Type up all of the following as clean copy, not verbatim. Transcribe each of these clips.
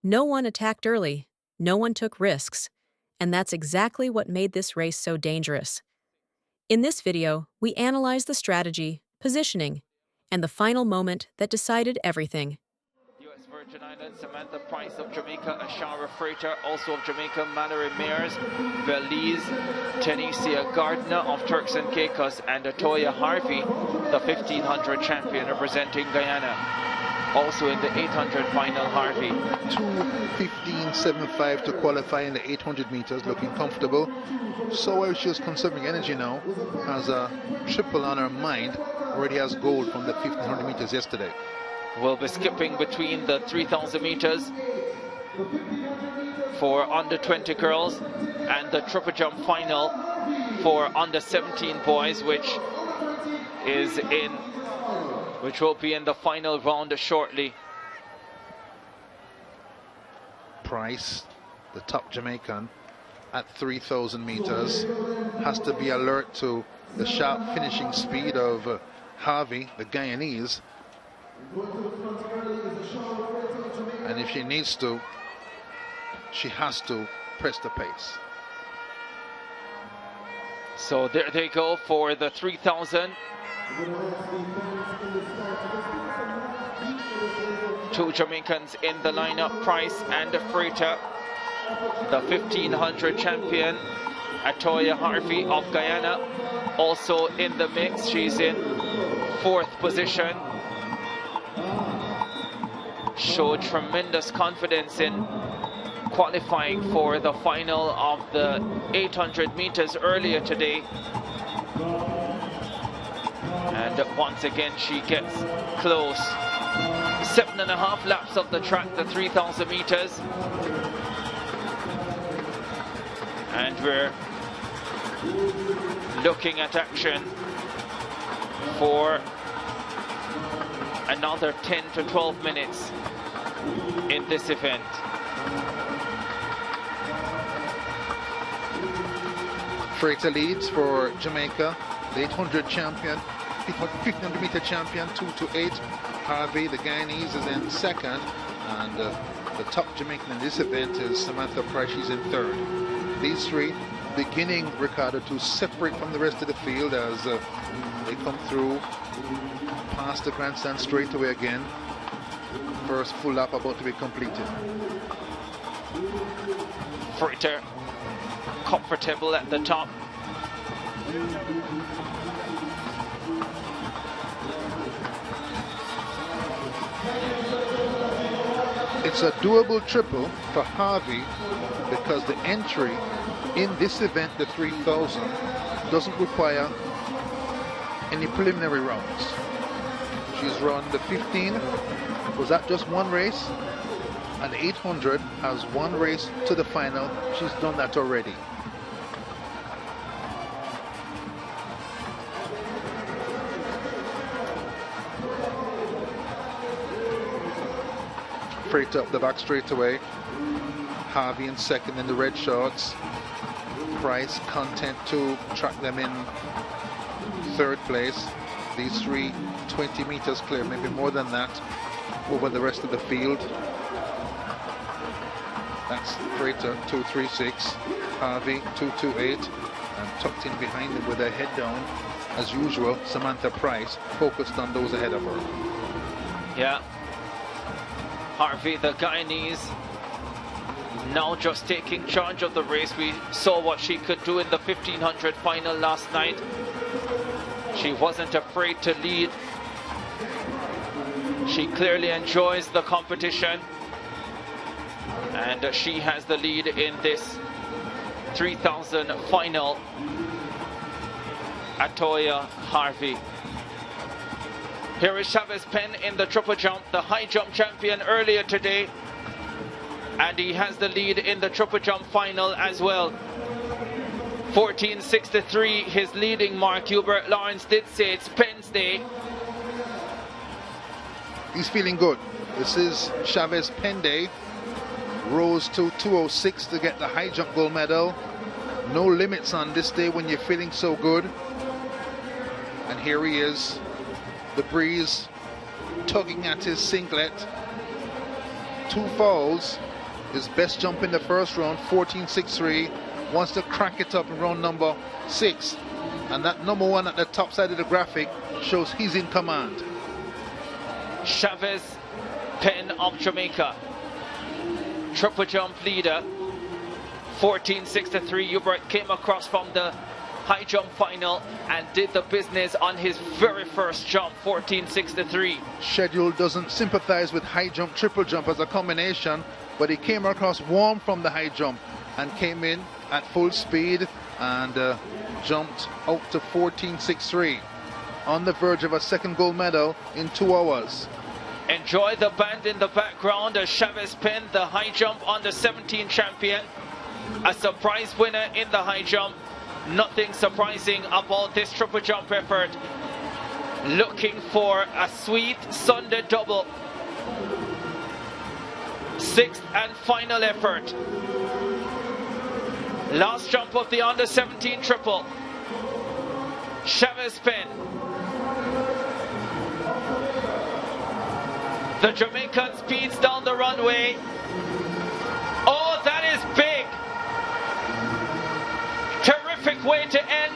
No one attacked early, no one took risks, and that's exactly what made this race so dangerous. In this video, we analyze the strategy, positioning, and the final moment that decided everything. US Virgin Islands, Samantha Price of Jamaica, Ashara Freighter, also of Jamaica, Mallory Mears, Belize, Tenesia Gardner of Turks and Caicos, and Atoya Harvey, the 1500 champion representing Guyana. Also in the 800 final, Harvey. 2:15.75 to qualify in the 800 meters, looking comfortable. So she's conserving energy now, has a triple on her mind, already has gold from the 1500 meters yesterday. Will be skipping between the 3000 meters for under 20 girls and the triple jump final for under 17 boys, which will be in the final round shortly. Price, the top Jamaican, at 3000 meters, has to be alert to the sharp finishing speed of Harvey, the Guyanese. And if she needs to, she has to press the pace. So there they go for the 3000. Two Jamaicans in the lineup, Price and Freighter. The 1500 champion, Atoya Harvey of Guyana, also in the mix. She's in 4th position. Showed tremendous confidence in qualifying for the final of the 800 meters earlier today. And once again she gets close. 7.5 laps of the track, the 3000 meters. And we're looking at action for another 10 to 12 minutes in this event. Freighter leads for Jamaica, the 800 champion, 1500 meter champion, 2:08. Harvey, the Guyanese, is in 2nd, and the top Jamaican in this event is Samantha Price. She's in 3rd. These three beginning, Ricardo, to separate from the rest of the field as they come through past the grandstand straight away again. First full lap about to be completed. Freighter comfortable at the top. It's a doable triple for Harvey because the entry in this event, the 3000, doesn't require any preliminary rounds. She's run the 15, was that just one race? And the 800 has one race to the final. She's done that already. Freighter up the back straight away. Harvey in 2nd in the red shorts. Price content to track them in 3rd place. These three 20 meters clear, maybe more than that, over the rest of the field. That's Freighter 2:36, Harvey 2:28, and tucked in behind him with her head down, as usual, Samantha Price, focused on those ahead of her. Yeah. Harvey, the Guyanese, now just taking charge of the race. We saw what she could do in the 1500 final last night. She wasn't afraid to lead. She clearly enjoys the competition. And she has the lead in this 3000 final. Atoya Harvey. Here is Chavez Penn in the triple jump, the high jump champion earlier today. And he has the lead in the triple jump final as well. 14:63, his leading mark. Hubert Lawrence did say it's Penn's day. He's feeling good. This is Chavez Penn Day. Rose to 2:06 to get the high jump gold medal. No limits on this day when you're feeling so good. And here he is, the breeze tugging at his singlet. 2 fouls. His best jump in the first round, 14.63. Wants to crank it up in round number 6. And that number 1 at the top side of the graphic shows he's in command. Chavez Penn of Jamaica, triple jump leader, 14.63. Hubert came across from the high jump final and did the business on his very first jump, 14.63. Schedule doesn't sympathize with high jump, triple jump as a combination, but he came across warm from the high jump and came in at full speed and jumped out to 14.63, on the verge of a second gold medal in 2 hours. Enjoy the band in the background as Chavez Penn, the high jump under 17 champion, a surprise winner in the high jump. Nothing surprising about this triple jump effort. Looking for a sweet Sunday double. 6th and final effort. Last jump of the under 17 triple. Chavez Penn. The Jamaican speeds down the runway. Oh, that is big. Terrific way to end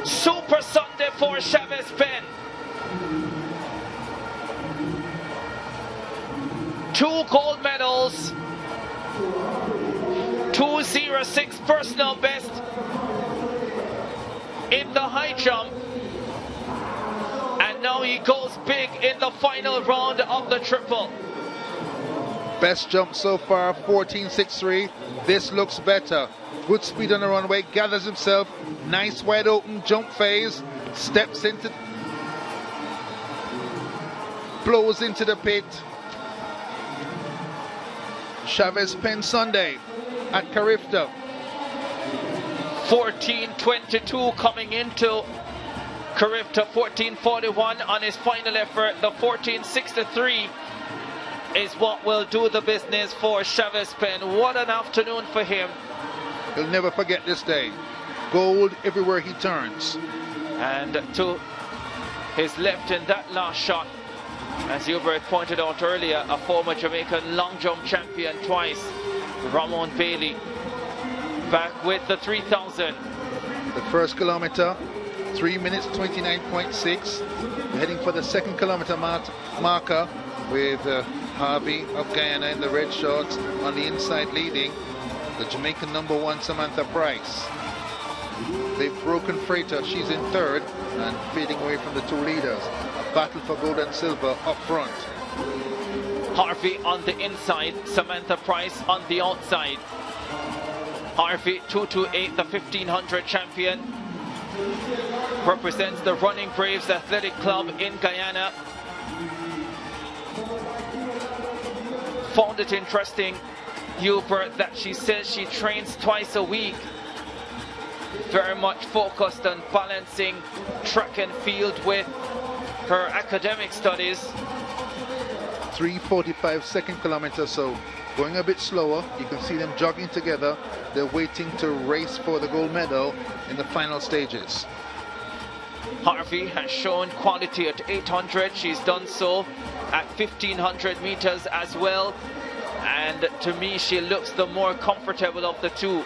Super Sunday for Chavez Penn. 2 gold medals, 2.06 personal best in the high jump, and now he goes big in the final round of the triple. Best jump so far, 14.63. This looks better. Good speed on the runway, gathers himself, nice wide open jump phase, steps into, blows into the pit. Chavez Penn Sunday at CARIFTA. 14.22 coming into CARIFTA, 14.41 on his final effort. The 14.63 is what will do the business for Chavez Penn. What an afternoon for him. He'll never forget this day. Gold everywhere he turns. And to his left in that last shot, as Hubert pointed out earlier, a former Jamaican long jump champion twice, Ramon Bailey, back with the 3,000. The first kilometer, 3 minutes 29.6. We're heading for the second kilometer marker with Harvey of Guyana in the red shorts on the inside leading. The Jamaican number 1 Samantha Price. They've broken Freighter, she's in 3rd and fading away from the 2 leaders. A battle for gold and silver up front. Harvey on the inside, Samantha Price on the outside. Harvey 228, the 1500 champion, represents the Running Braves Athletic Club in Guyana. Found it interesting, Hubert, that she says she trains twice a week. Very much focused on balancing track and field with her academic studies. 3:45 second kilometer, so going a bit slower. You can see them jogging together. They're waiting to race for the gold medal in the final stages. Harvey has shown quality at 800. She's done so at 1500 meters as well. And to me, she looks the more comfortable of the 2.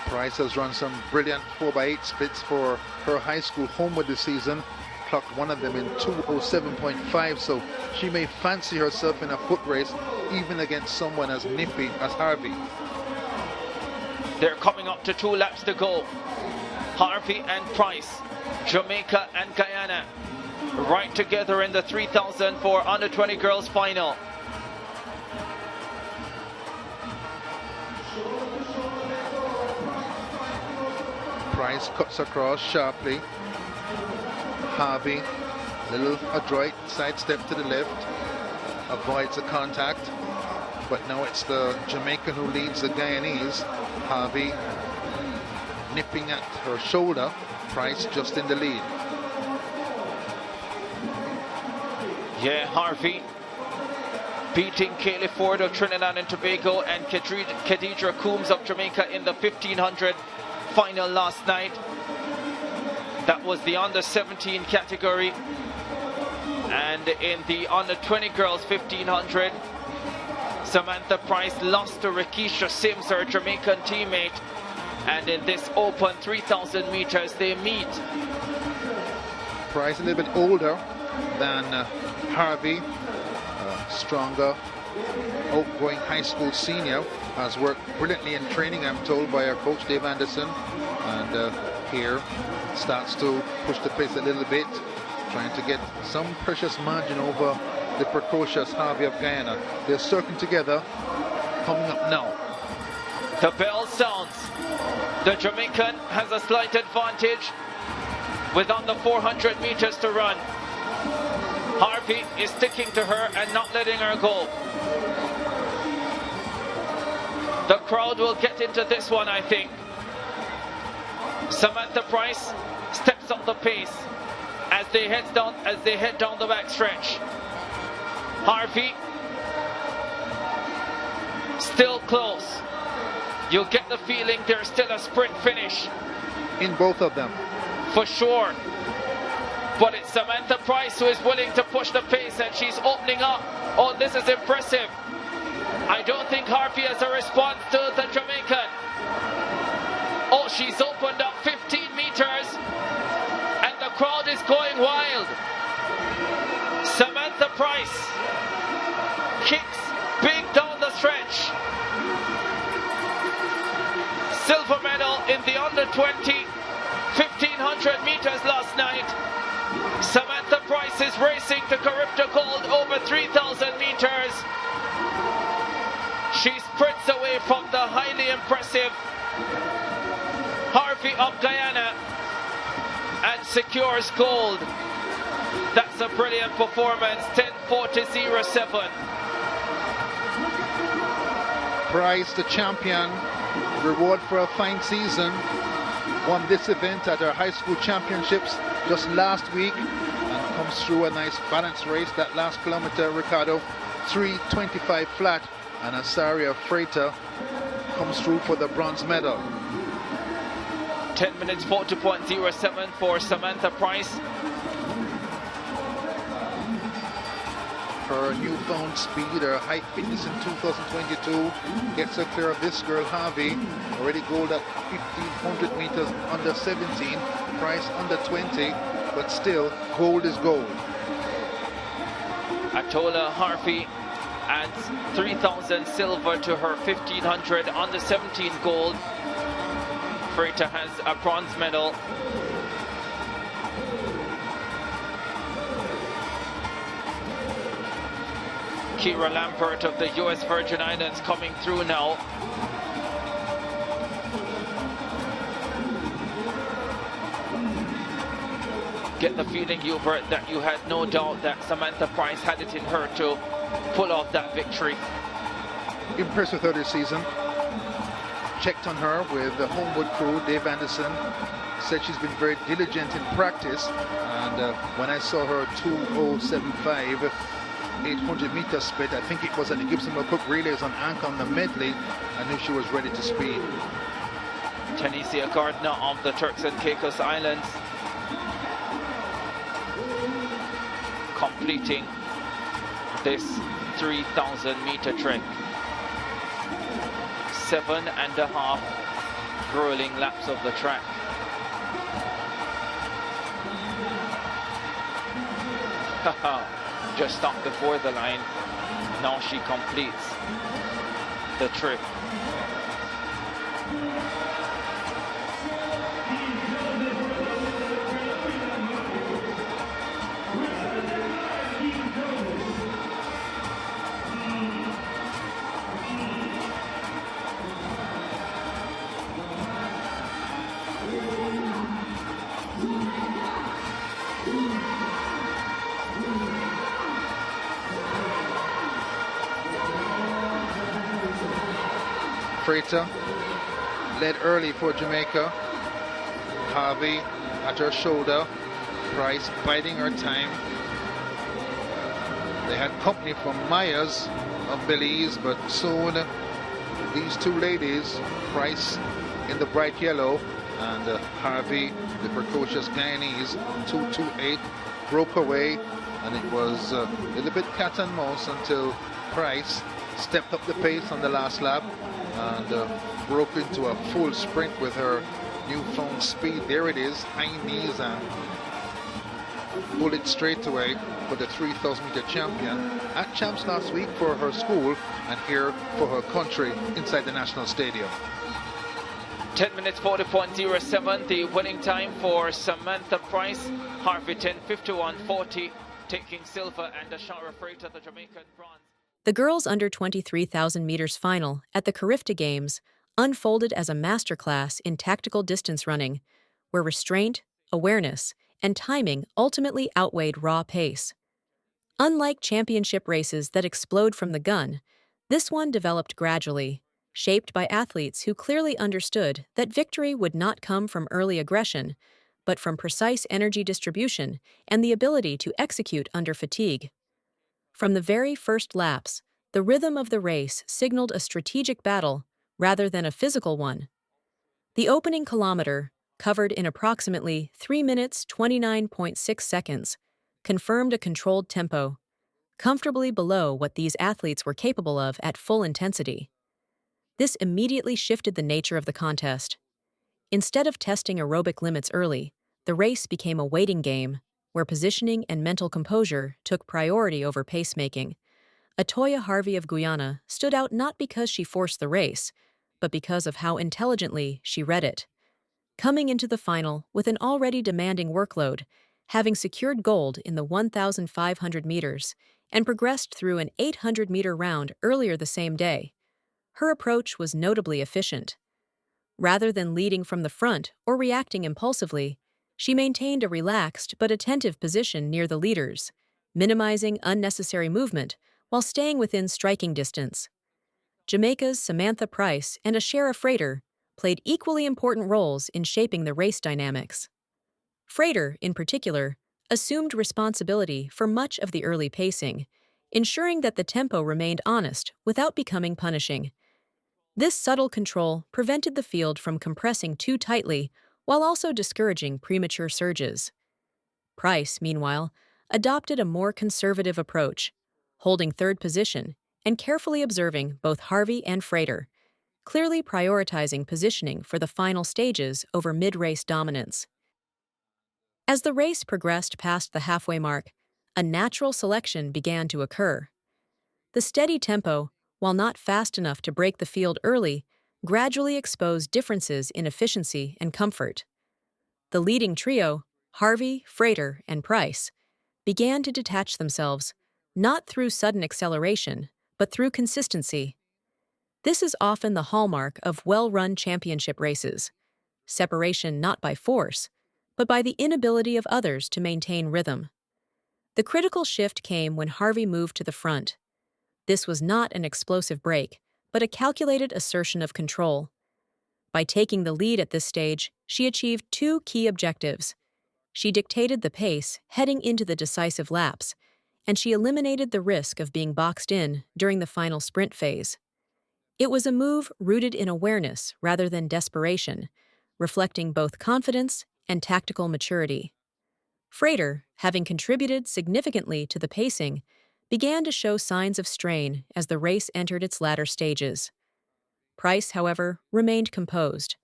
Price has run some brilliant 4x8 splits for her high school homewood this season. Clocked one of them in 2:07.5, so she may fancy herself in a foot race even against someone as nippy as Harvey. They're coming up to 2 laps to go. Harvey and Price, Jamaica and Guyana, right together in the 3,000 for under 20 girls final. Price cuts across sharply. Harvey, little adroit sidestep to the left, avoids the contact, but now it's the Jamaican who leads the Guyanese. Harvey nipping at her shoulder, Price just in the lead. Yeah, Harvey beating Kaylee Ford of Trinidad and Tobago and Khadija Coombs of Jamaica in the 1500 final last night. That was the under 17 category. And in the under 20 girls 1500, Samantha Price lost to Rikisha Sims, her Jamaican teammate. And in this open 3,000 meters, they meet. Price a little bit older than Harvey, stronger, outgoing high school senior, has worked brilliantly in training, I'm told, by our coach Dave Anderson. And here starts to push the pace a little bit, trying to get some precious margin over the precocious Harvey of Guyana. They're circling together, coming up now. The bell sounds. The Jamaican has a slight advantage with under 400 meters to run. Harvey is sticking to her and not letting her go. The crowd will get into this one, I think. Samantha Price steps up the pace as they head down the back stretch. Harvey still close. You get the feeling there's still a sprint finish in both of them, for sure. But it's Samantha Price who is willing to push the pace, and she's opening up. Oh, this is impressive. I don't think Harvey has a response to the Jamaican. Oh, she's opened up 15 meters, and the crowd is going wild. Samantha Price kicks big down the stretch. Silver medal in the under 20 1500 meters last night. Samantha Price is racing to CARIFTA Gold over 3000 meters. She sprints away from the highly impressive Harvey of Guyana and secures gold. That's a brilliant performance. 10:40.07. Price, the champion, reward for a fine season. Won this event at our high school championships just last week and comes through a nice balanced race. That last kilometer, Ricardo, 3:25 flat, and Asaria Freighter comes through for the bronze medal. 10 minutes 40.07 for Samantha Price. Her newfound speed, her height fitness in 2022 gets her clear of this girl Harvey, already gold at 1500 meters under 17, Price under 20, but still gold is gold. Atola Harvey adds 3,000 silver to her 1500 under 17 gold. Freighter has a bronze medal. Kira Lampert of the US Virgin Islands coming through now. Get the feeling, Hubert, that you had no doubt that Samantha Price had it in her to pull off that victory. Impressed with her this season. Checked on her with the Homewood crew, Dave Anderson. Said she's been very diligent in practice, and when I saw her 2:075 800 meter split, I think it was at the Gibson McCook relays on Anchor on the medley, I knew she was ready to speed. Tanisha Gardner of the Turks and Caicos Islands completing this 3,000 meter trek. 7.5 grueling laps of the track. Just stopped before the line. Now she completes the trip. Freighter led early for Jamaica. Harvey at her shoulder. Price biding her time. They had company from Myers of Belize, but soon these two ladies, Price in the bright yellow and Harvey, the precocious Guyanese, 2:28, broke away, and it was a little bit cat and mouse until Price stepped up the pace on the last lap and broke into a full sprint with her newfound speed. There it is, high knees, and bullet straight away for the 3,000 meter champion at Champs last week for her school and here for her country inside the National Stadium. 10 minutes 40.07, the winning time for Samantha Price. Harvey 10:51.40, taking silver, and Ashara Freighter, the Jamaican, bronze. The girls' under 23,000 meters final at the CARIFTA Games unfolded as a masterclass in tactical distance running, where restraint, awareness, and timing ultimately outweighed raw pace. Unlike championship races that explode from the gun, this one developed gradually, shaped by athletes who clearly understood that victory would not come from early aggression, but from precise energy distribution and the ability to execute under fatigue. From the very first laps, the rhythm of the race signaled a strategic battle rather than a physical one. The opening kilometer, covered in approximately 3 minutes 29.6 seconds, confirmed a controlled tempo, comfortably below what these athletes were capable of at full intensity. This immediately shifted the nature of the contest. Instead of testing aerobic limits early, the race became a waiting game, where positioning and mental composure took priority over pacemaking. Atoya Harvey of Guyana stood out not because she forced the race, but because of how intelligently she read it. Coming into the final with an already demanding workload, having secured gold in the 1,500 meters and progressed through an 800-meter round earlier the same day, her approach was notably efficient. Rather than leading from the front or reacting impulsively, she maintained a relaxed but attentive position near the leaders, minimizing unnecessary movement while staying within striking distance. Jamaica's Samantha Price and Ashara Freighter played equally important roles in shaping the race dynamics. Freighter, in particular, assumed responsibility for much of the early pacing, ensuring that the tempo remained honest without becoming punishing. This subtle control prevented the field from compressing too tightly while also discouraging premature surges. Price, meanwhile, adopted a more conservative approach, holding third position and carefully observing both Harvey and Freighter, clearly prioritizing positioning for the final stages over mid-race dominance. As the race progressed past the halfway mark, a natural selection began to occur. The steady tempo, while not fast enough to break the field early, gradually exposed differences in efficiency and comfort. The leading trio, Harvey, Freighter, and Price, began to detach themselves, not through sudden acceleration, but through consistency. This is often the hallmark of well-run championship races: separation not by force, but by the inability of others to maintain rhythm. The critical shift came when Harvey moved to the front. This was not an explosive break, but a calculated assertion of control. By taking the lead at this stage, she achieved two key objectives. She dictated the pace heading into the decisive laps, and she eliminated the risk of being boxed in during the final sprint phase. It was a move rooted in awareness rather than desperation, reflecting both confidence and tactical maturity. Freighter, having contributed significantly to the pacing, began to show signs of strain as the race entered its latter stages. Price, however, remained composed.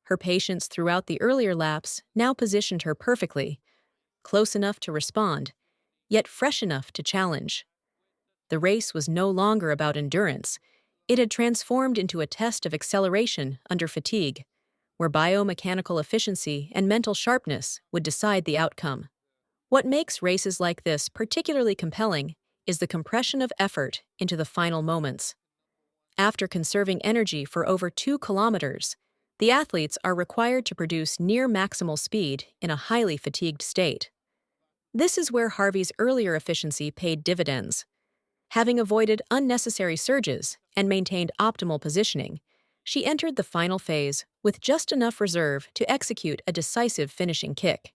Her patience throughout the earlier laps now positioned her perfectly, close enough to respond, yet fresh enough to challenge. The race was no longer about endurance. It had transformed into a test of acceleration under fatigue, where biomechanical efficiency and mental sharpness would decide the outcome. What makes races like this particularly compelling is the compression of effort into the final moments. After conserving energy for over 2 kilometers, the athletes are required to produce near maximal speed in a highly fatigued state. This is where Harvey's earlier efficiency paid dividends. Having avoided unnecessary surges and maintained optimal positioning, she entered the final phase with just enough reserve to execute a decisive finishing kick.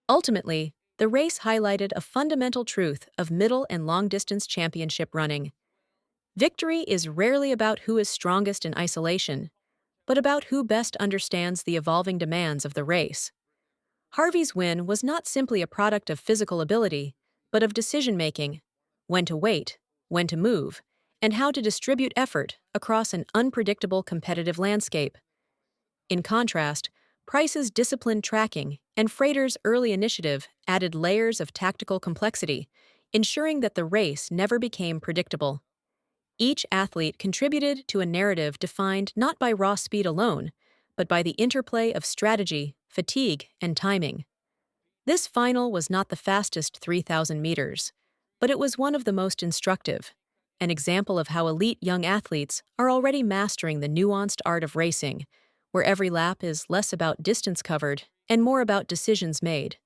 Ultimately, the race highlighted a fundamental truth of middle and long-distance championship running. Victory is rarely about who is strongest in isolation, but about who best understands the evolving demands of the race. Harvey's win was not simply a product of physical ability, but of decision-making: when to wait, when to move, and how to distribute effort across an unpredictable competitive landscape. In contrast, Price's disciplined tracking and Frater's early initiative added layers of tactical complexity, ensuring that the race never became predictable. Each athlete contributed to a narrative defined not by raw speed alone, but by the interplay of strategy, fatigue, and timing. This final was not the fastest 3,000 meters, but it was one of the most instructive, an example of how elite young athletes are already mastering the nuanced art of racing, where every lap is less about distance covered and more about decisions made.